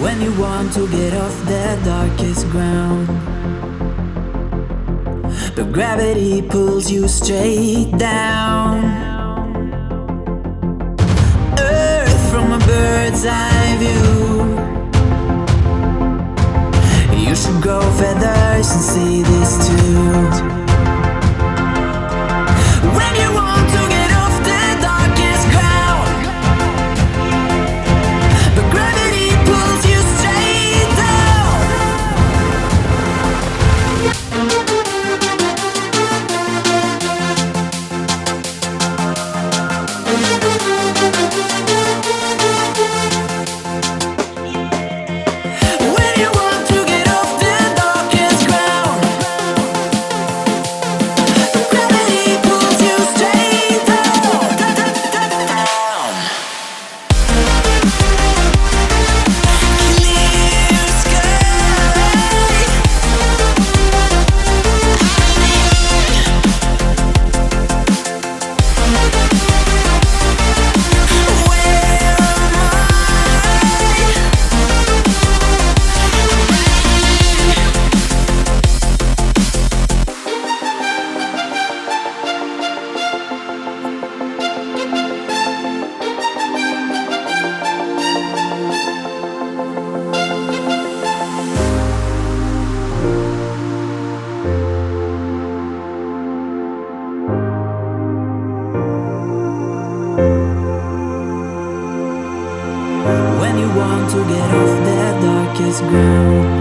When you want to get off the darkest ground, but gravity pulls you straight down. Earth from a bird's eye view. You should grow feathers and see this too. When you want to get off the darkest ground, but gravity pulls you straight down. When you want to get off the darkest ground, but gravity pulls you straight down. Clear sky. Where am When you want to get off the darkest ground,